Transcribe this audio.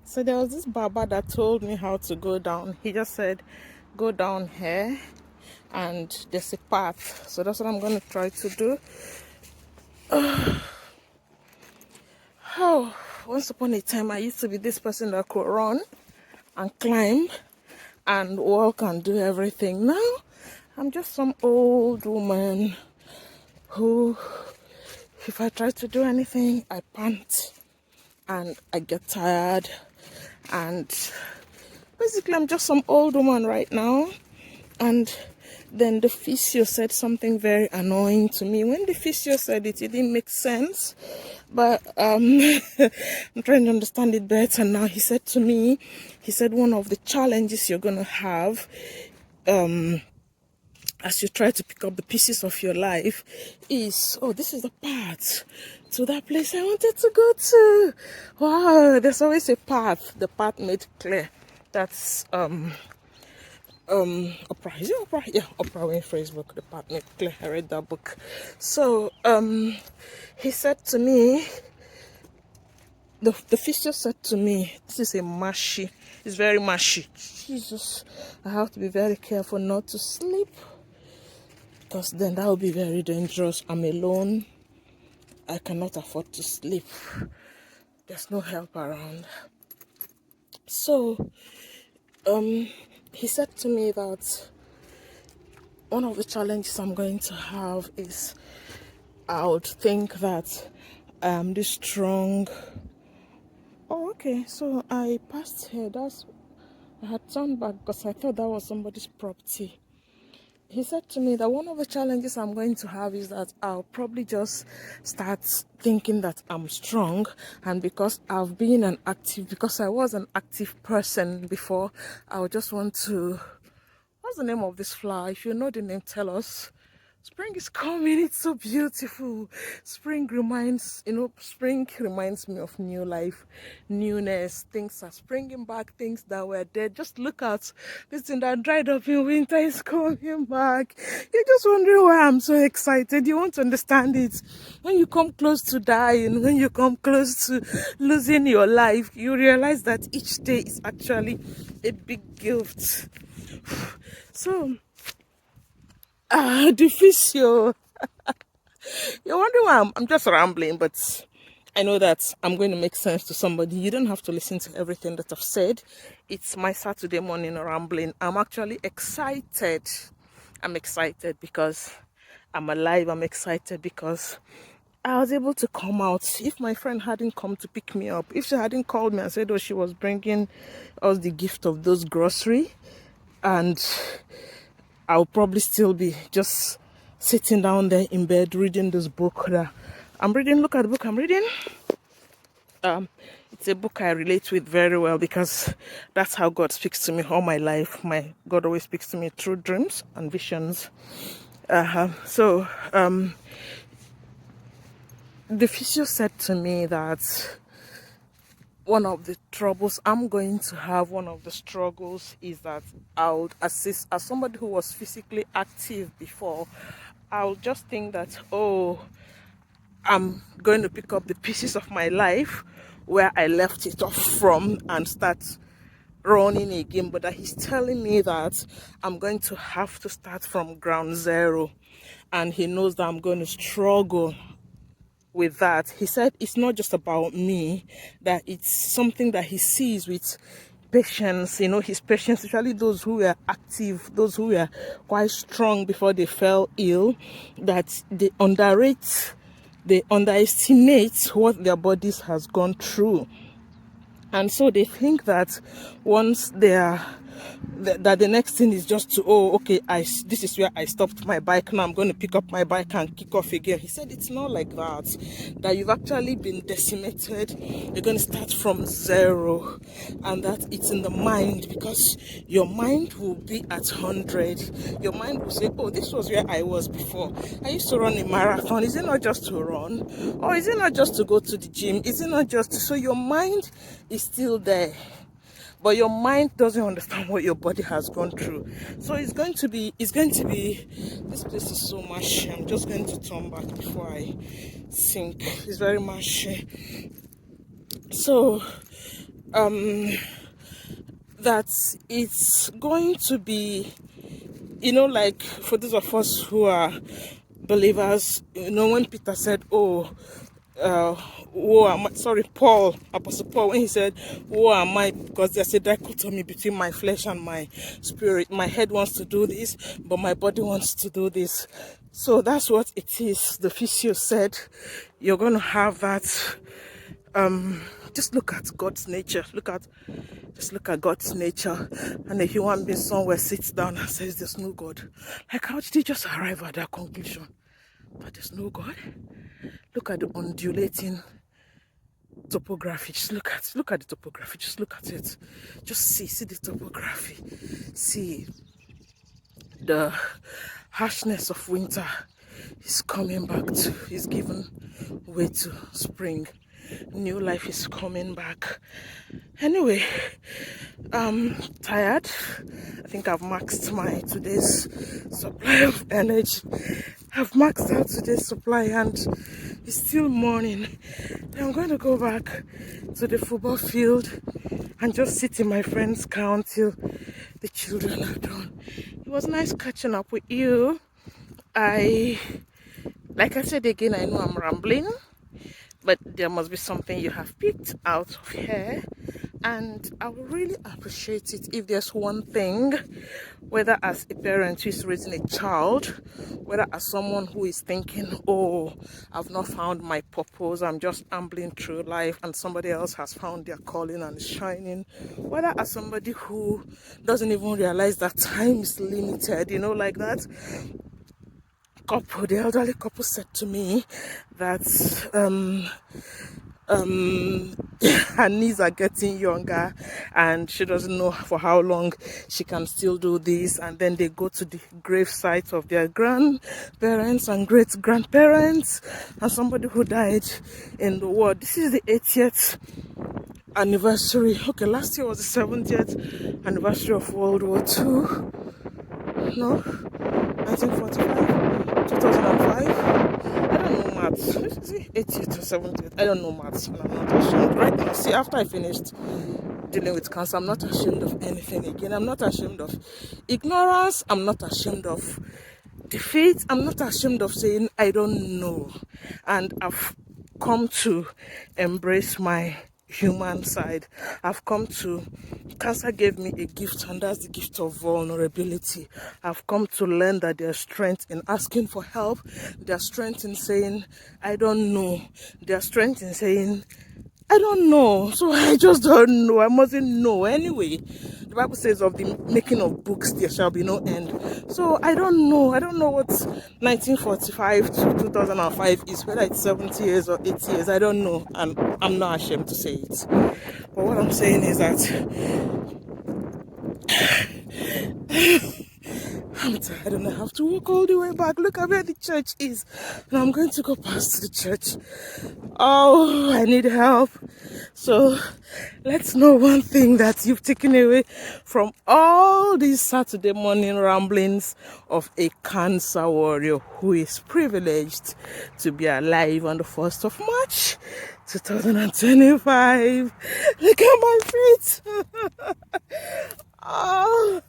So there was this barber that told me how to go down. He just said, go down here and there's a path. So that's what I'm going to try to do. Oh, once upon a time, I used to be this person that could run and climb and walk and do everything. Now, I'm just some old woman who, if I try to do anything, I pant and I get tired. And basically, I'm just some old woman right now. And then the physio said something very annoying to me. When the physio said it, it didn't make sense. But I'm trying to understand it better now. He said to me, he said one of the challenges you're going to have as you try to pick up the pieces of your life is, oh, this is the path to that place I wanted to go to. Wow, there's always a path. The path made clear. That's Oprah. Is it Oprah? Yeah, Oprah Winfrey's book, The Path Made Clear. I read that book. So he said to me, the physio said to me, this is a mashy. It's very mashy. Jesus, I have to be very careful not to sleep, because then that will be very dangerous. I'm alone. I cannot afford to sleep. There's no help around. So he said to me that one of the challenges I'm going to have is I would think that I'm this strong. Oh, okay. So I passed here. I had turned back because I thought that was somebody's property. He said to me that one of the challenges I'm going to have is that I'll probably just start thinking that I'm strong, and because I was an active person before, I'll just want to, what's the name of this flower? If you know the name, tell us. Spring is coming. It's so beautiful. Spring reminds me of new life, newness. Things are springing back. Things that were dead. Just look at this thing that dried up in winter is coming back. You're just wondering why I'm so excited. You want to understand it. When you come close to dying, when you come close to losing your life, you realize that each day is actually a big gift. So, the physio. You're wondering why I'm just rambling, but I know that I'm going to make sense to somebody. You don't have to listen to everything that I've said. It's my Saturday morning rambling. I'm actually excited. I'm excited because I'm alive. I'm excited because I was able to come out. If my friend hadn't come to pick me up, if she hadn't called me and said, oh, she was bringing us the gift of those grocery, and I'll probably still be just sitting down there in bed reading this book that I'm reading. Look at the book I'm reading. It's a book I relate with very well because that's how God speaks to me all my life. My God always speaks to me through dreams and visions. So the physio said to me that one of the troubles I'm going to have, one of the struggles, is that I'll assist as somebody who was physically active before. I'll just think that, oh, I'm going to pick up the pieces of my life where I left it off from and start running again. But that he's telling me that I'm going to have to start from ground zero, and he knows that I'm going to struggle with that. He said it's not just about me, that it's something that he sees with patients, his patients, especially those who were active, those who were quite strong before they fell ill, that they underestimate what their bodies has gone through. And so they think that once they are that the next thing is just to, oh, okay, this is where I stopped my bike, now I'm going to pick up my bike and kick off again. He said it's not like that you've actually been decimated. You're going to start from zero, and that it's in the mind, because your mind will be at 100. Your mind will say, oh, this was where I was before. I used to run a marathon. Is it not just to run? Or is it not just to go to the gym? Is it not just so your mind is still there, but your mind doesn't understand what your body has gone through. So it's going to be, this place is so mushy. I'm just going to turn back before I sink. It's very mushy. So that it's going to be, you know, like for those of us who are believers, you know, when Peter said, oh, woe am I, sorry, Paul, Apostle Paul, when he said, woe am I, because there's a dichotomy between my flesh and my spirit. My head wants to do this, but my body wants to do this. So that's what it is. The physio said, you're going to have that. Just look at God's nature. Just look at God's nature. And a human being somewhere sits down and says, there's no God. Like, how did he just arrive at that conclusion? That there's no God? Look at the undulating topography. Just look at the topography. Just look at it. Just see the topography. See the harshness of winter is coming back to, is given way to spring. New life is coming back. Anyway, I'm tired. I think I've maxed my today's supply of energy. I've maxed out today's supply and it's still morning. I'm going to go back to the football field and just sit in my friend's car until the children are done. It was nice catching up with you. Like I said again, I know I'm rambling, but there must be something you have picked out of here, and I would really appreciate it if there's one thing, whether as a parent who is raising a child, whether as someone who is thinking, oh, I've not found my purpose, I'm just ambling through life, and somebody else has found their calling and is shining, whether as somebody who doesn't even realize that time is limited, you know, like that couple, the elderly couple said to me that her knees are getting younger and she doesn't know for how long she can still do this, and then they go to the grave site of their grandparents and great grandparents and somebody who died in the war. This is the 80th anniversary. Okay, last year was the 70th anniversary of World War II. No, 1945, 2005. I don't know maths. Is it 80th or 70th? I don't know maths, and I'm not ashamed right now. See, after I finished dealing with cancer, I'm not ashamed of anything again. I'm not ashamed of ignorance. I'm not ashamed of defeat. I'm not ashamed of saying I don't know. And I've come to embrace my human side. I've come to, cancer gave me a gift, and that's the gift of vulnerability. I've come to learn that there's strength in asking for help, there's strength in saying I don't know, there's strength in saying I don't know, so I just don't know, I mustn't know. Anyway, the Bible says of the making of books there shall be no end. So I don't know what 1945 to 2005 is, whether it's 70 years or 80 years, I don't know, and I'm not ashamed to say it. But what I'm saying is that I'm tired and I have to walk all the way back. Look at where the church is, and I'm going to go past the church. Oh, I need help. So let's know one thing that you've taken away from all these Saturday morning ramblings of a cancer warrior who is privileged to be alive on the 1st of March 2025. Look at my feet. Oh.